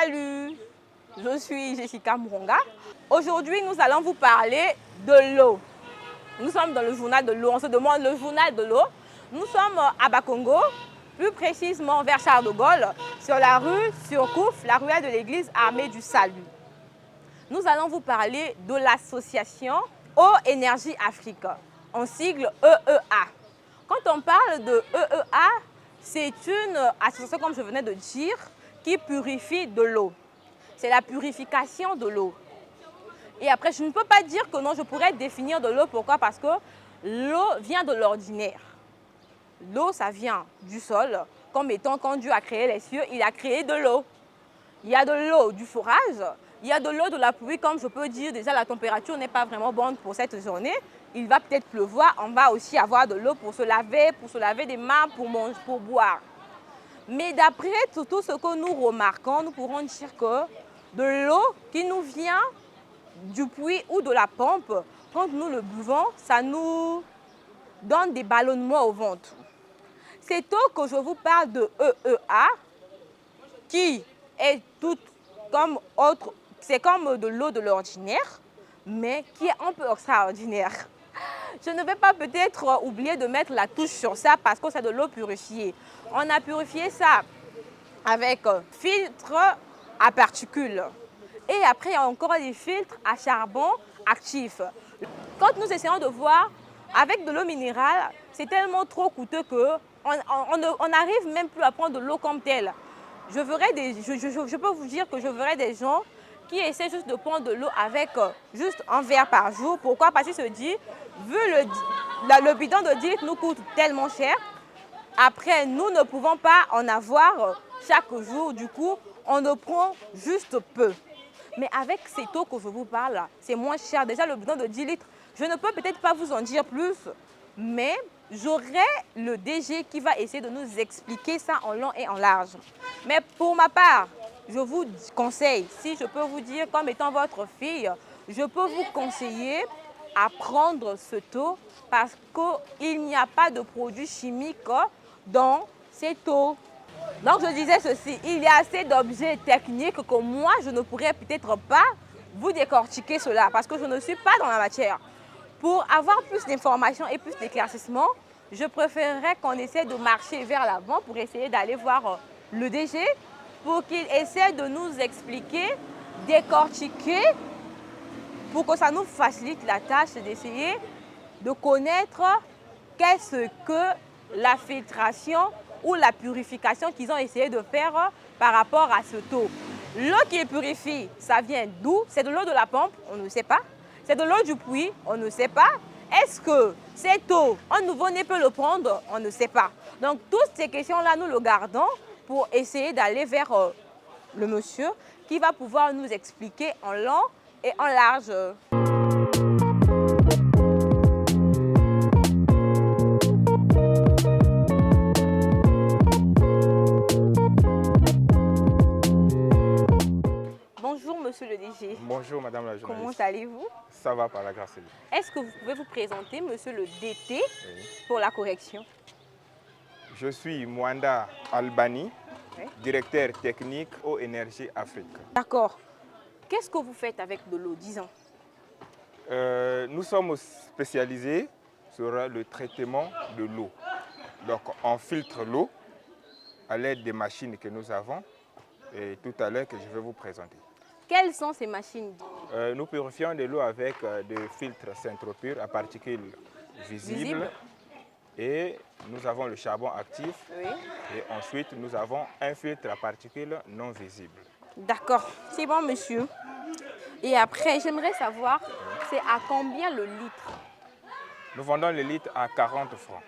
Salut, je suis Jessica Mouronga. Aujourd'hui, nous allons vous parler de l'eau. Nous sommes dans le journal de l'eau. On se demande le journal de l'eau. Nous sommes à Bakongo, plus précisément vers Charles de Gaulle, sur la rue Surcouf, la ruelle de l'église Armée du Salut. Nous allons vous parler de l'association Eau Énergie Afrique, en sigle EEA. Quand on parle de EEA, c'est une association, comme je venais de dire, qui purifie de l'eau. C'est la purification de l'eau. Et après, je ne peux pas dire que non, je pourrais définir de l'eau. Pourquoi? Parce que l'eau vient de l'ordinaire. L'eau, ça vient du sol. Comme étant, quand Dieu a créé les cieux, il a créé de l'eau. Il y a de l'eau du forage, il y a de l'eau de la pluie. Comme je peux dire, déjà la température n'est pas vraiment bonne pour cette journée. Il va peut-être pleuvoir. On va aussi avoir de l'eau pour se laver des mains, pour manger, pour boire. Mais d'après tout ce que nous remarquons, nous pourrons dire que de l'eau qui nous vient du puits ou de la pompe, quand nous le buvons, ça nous donne des ballonnements au ventre. Cette eau que je vous parle de EEA, qui est toute comme autre, c'est comme de l'eau de l'ordinaire, mais qui est un peu extraordinaire. Je ne vais pas peut-être oublier de mettre la touche sur ça parce que c'est de l'eau purifiée. On a purifié ça avec filtre à particules. Et après, il y a encore des filtres à charbon actif. Quand nous essayons de voir, avec de l'eau minérale, c'est tellement trop coûteux qu'on n'arrive même plus à prendre de l'eau comme telle. Je peux vous dire que je verrai des gens qui essaient juste de prendre de l'eau avec juste un verre par jour. Pourquoi? Parce qu'ils se disent, vu le bidon de 10 litres nous coûte tellement cher, après nous ne pouvons pas en avoir chaque jour. Du coup, on ne prend juste peu. Mais avec cette eau que je vous parle, c'est moins cher. Déjà, le bidon de 10 litres, je ne peux peut-être pas vous en dire plus, mais j'aurai le DG qui va essayer de nous expliquer ça en long et en large. Mais pour ma part, je vous conseille, si je peux vous dire comme étant votre fille, je peux vous conseiller à prendre cette eau parce qu'il n'y a pas de produits chimiques dans cette eau. Donc je disais ceci, il y a assez d'objets techniques que moi je ne pourrais peut-être pas vous décortiquer cela parce que je ne suis pas dans la matière. Pour avoir plus d'informations et plus d'éclaircissements, je préférerais qu'on essaie de marcher vers l'avant pour essayer d'aller voir le DG pour qu'il essaie de nous expliquer, décortiquer, pour que ça nous facilite la tâche d'essayer de connaître qu'est-ce que la filtration ou la purification qu'ils ont essayé de faire par rapport à cette eau. L'eau qui purifie, ça vient d'où? C'est de l'eau de la pompe? On ne sait pas. C'est de l'eau du puits? On ne sait pas. Est-ce que cette eau, un nouveau-né peut le prendre? On ne sait pas. Donc, toutes ces questions-là, nous le gardons pour essayer d'aller vers le monsieur qui va pouvoir nous expliquer en long et en large. Bonjour Monsieur le DG. Bonjour Madame la journaliste. Comment allez-vous? Ça va par la grâce de Dieu. Est-ce que vous pouvez vous présenter Monsieur le DT Oui. pour la correction? Je suis Mwanda Albani, Oui. directeur technique Eau Énergie Afrique. D'accord. Qu'est-ce que vous faites avec de l'eau, disons? Nous sommes spécialisés sur le traitement de l'eau. Donc on filtre l'eau à l'aide des machines que nous avons et tout à l'heure que je vais vous présenter. Quelles sont ces machines? Nous purifions de l'eau avec des filtres Centropure à particules visibles. Et nous avons le charbon actif. Oui. Et ensuite, nous avons un filtre à particules non visibles. D'accord, c'est bon monsieur. Et après, j'aimerais savoir, c'est à combien le litre? Nous vendons le litre à 40 francs.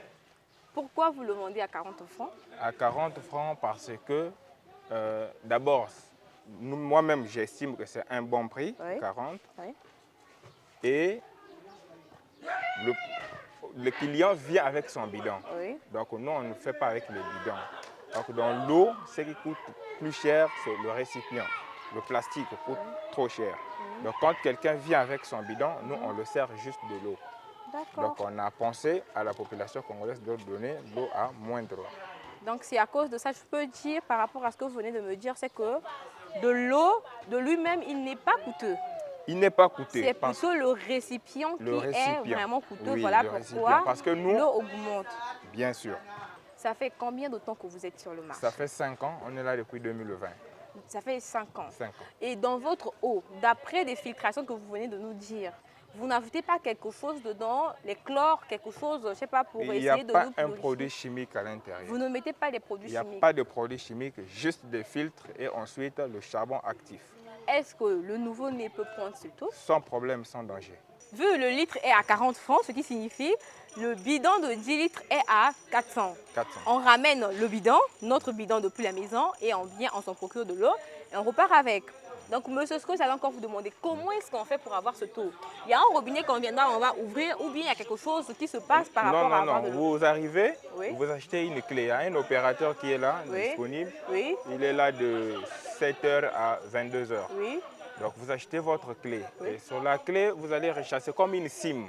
Pourquoi vous le vendez à 40 francs? À 40 francs parce que, d'abord, moi-même, j'estime que c'est un bon prix, Oui. 40. Oui. Et le client vient avec son bidon. Oui. Donc nous, on ne fait pas avec le bidon. Donc dans l'eau, ce qui coûte plus cher, c'est le récipient. Le plastique coûte trop cher. Donc quand quelqu'un vient avec son bidon, nous, on le sert juste de l'eau. D'accord. Donc on a pensé à la population congolaise de donner l'eau à moindre. Donc c'est à cause de ça, je peux dire par rapport à ce que vous venez de me dire, c'est que de l'eau, de lui-même, il n'est pas coûteux. Il n'est pas coûteux. C'est plutôt le récipient qui est vraiment coûteux. Oui, voilà le pourquoi parce que nous, l'eau augmente. Bien sûr. Ça fait combien de temps que vous êtes sur le marché? Ça fait 5 ans, on est là depuis 2020. Ça fait 5 ans. 5 ans. Et dans votre eau, d'après des filtrations que vous venez de nous dire, vous n'ajoutez pas quelque chose dedans, les chlores, quelque chose, je ne sais pas, pour essayer de nous purifier? Il n'y a pas un produit chimique à l'intérieur. Vous ne mettez pas des produits chimiques? Il n'y a pas de produits chimiques, juste des filtres et ensuite le charbon actif. Est-ce que le nouveau-né peut prendre cette eau? Sans problème, sans danger. Vu le litre est à 40 francs, ce qui signifie le bidon de 10 litres est à 400. 400. On ramène le bidon, notre bidon depuis la maison, et on s'en procure de l'eau et on repart avec. Donc, monsieur Sko, j'allais encore vous demander comment est-ce qu'on fait pour avoir cette eau? Il y a un robinet qu'on viendra, on va ouvrir, ou bien il y a quelque chose qui se passe par rapport à avoir de l'eau? Vous arrivez, oui. Vous achetez une clé. Il y a un opérateur qui est là, oui. disponible. Oui. Il est là de 7h à 22h. Oui. Donc, vous achetez votre clé. Oui. Et sur la clé, vous allez recharger comme une SIM.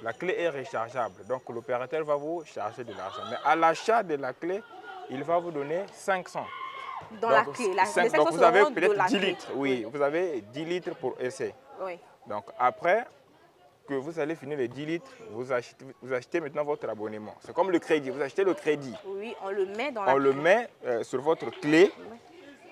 La clé est rechargeable. Donc, l'opérateur va vous charger de l'argent. Mais à l'achat de la clé, il va vous donner 500. Dans la clé. Donc, vous avez peut-être 10 litres. Oui, vous avez 10 litres pour essai. Oui. Donc, après que vous allez finir les 10 litres, vous achetez maintenant votre abonnement. C'est comme le crédit. Vous achetez le crédit. Oui, on le met dans la clé. On le met sur votre clé.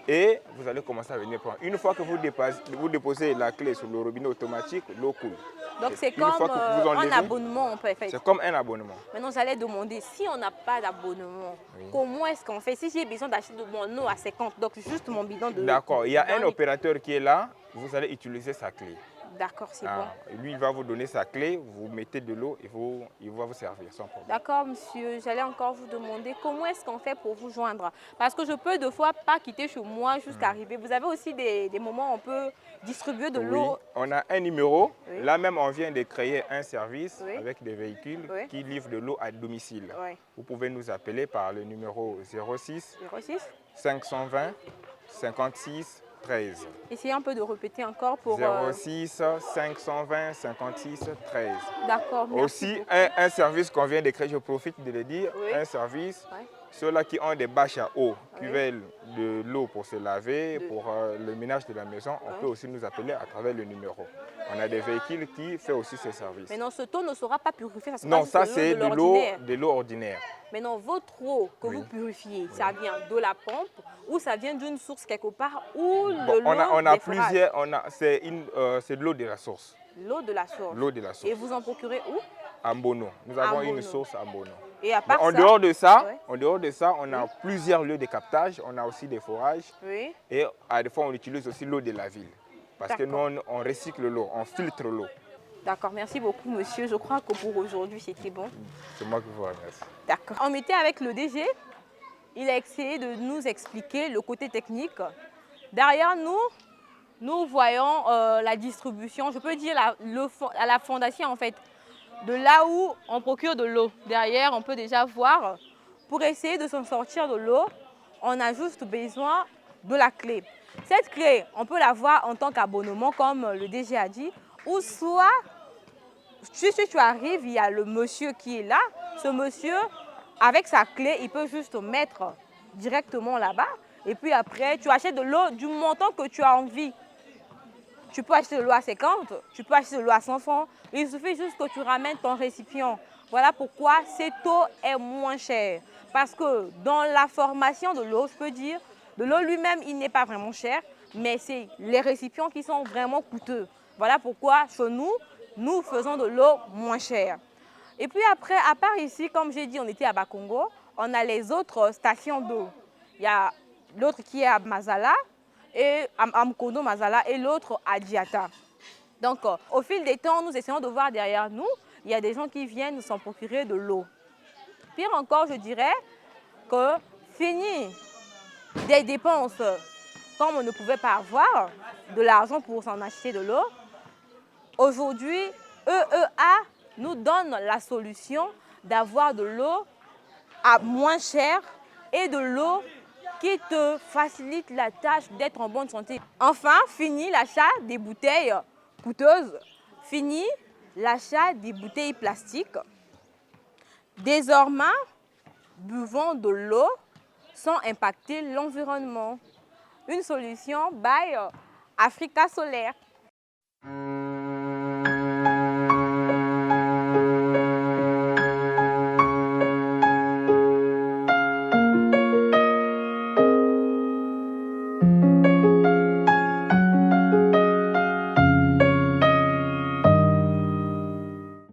Et vous allez commencer à venir prendre. Une fois que vous déposez la clé sur le robinet automatique, l'eau coule. Donc c'est comme un abonnement, on peut faire. C'est comme un abonnement. Maintenant, j'allais demander, si on n'a pas d'abonnement, comment est-ce qu'on fait? Si j'ai besoin d'acheter de mon eau à 50, donc juste mon bidon de... D'accord, il y a un opérateur qui est là, vous allez utiliser sa clé. D'accord, c'est bon. Lui, il va vous donner sa clé, vous mettez de l'eau et il va vous servir sans problème. D'accord, monsieur. J'allais encore vous demander comment est-ce qu'on fait pour vous joindre? Parce que je peux deux fois pas quitter chez moi jusqu'à arriver. Vous avez aussi des moments où on peut distribuer de l'eau? On a un numéro. Là même, on vient de créer un service avec des véhicules qui livrent de l'eau à domicile. Vous pouvez nous appeler par le numéro 06 520 56 13. Essayez un peu de répéter encore pour... 06 520 56 13. D'accord, merci. Aussi, un service qu'on vient de créer, je profite de le dire, un service, ceux-là qui ont des bâches à eau, qui veulent de l'eau pour se laver, pour le ménage de la maison, on peut aussi nous appeler à travers le numéro. On a des véhicules qui font aussi ces services. Mais non, ce eau ne sera pas purifié, non, ça c'est de l'eau ordinaire. Maintenant, votre eau que vous purifiez, ça vient de la pompe ou ça vient d'une source quelque part ou de l'eau on a plusieurs, c'est de l'eau de la source. L'eau de la source. L'eau de la source. Et vous en procurez où? À Bono. Nous avons une source à Bono. Et à part en dehors de ça, on a plusieurs lieux de captage. On a aussi des forages. Et à des fois, on utilise aussi l'eau de la ville. Parce que nous, on recycle l'eau, on filtre l'eau. D'accord, merci beaucoup, monsieur. Je crois que pour aujourd'hui, c'était bon. C'est moi qui vous remercie. D'accord. On était avec le DG. Il a essayé de nous expliquer le côté technique. Derrière nous, nous voyons la distribution, je peux dire la fondation en fait, de là où on procure de l'eau. Derrière, on peut déjà voir, pour essayer de s'en sortir de l'eau, on a juste besoin de la clé. Cette clé, on peut l'avoir en tant qu'abonnement, comme le DG a dit, ou soit, si tu arrives, il y a le monsieur qui est là. Ce monsieur, avec sa clé, il peut juste mettre directement là-bas. Et puis après, tu achètes de l'eau du montant que tu as envie. Tu peux acheter de l'eau à 50, tu peux acheter de l'eau à 100 francs. Il suffit juste que tu ramènes ton récipient. Voilà pourquoi cette eau est moins chère. Parce que dans la formation de l'eau, je peux dire, de l'eau lui-même, il n'est pas vraiment cher, mais c'est les récipients qui sont vraiment coûteux. Voilà pourquoi chez nous, nous faisons de l'eau moins chère. Et puis après, à part ici, comme j'ai dit, on était à Bakongo, on a les autres stations d'eau. Il y a l'autre qui est à Mazala, et à Mkondo Mazala, et l'autre à Diata. Donc, au fil des temps, nous essayons de voir derrière nous, il y a des gens qui viennent s'en procurer de l'eau. Pire encore, je dirais que fini des dépenses, comme on ne pouvait pas avoir de l'argent pour s'en acheter de l'eau, aujourd'hui, EEA nous donne la solution d'avoir de l'eau à moins cher et de l'eau qui te facilite la tâche d'être en bonne santé. Enfin, fini l'achat des bouteilles coûteuses, fini l'achat des bouteilles plastiques. Désormais, buvons de l'eau sans impacter l'environnement. une solution by Africa Solaire.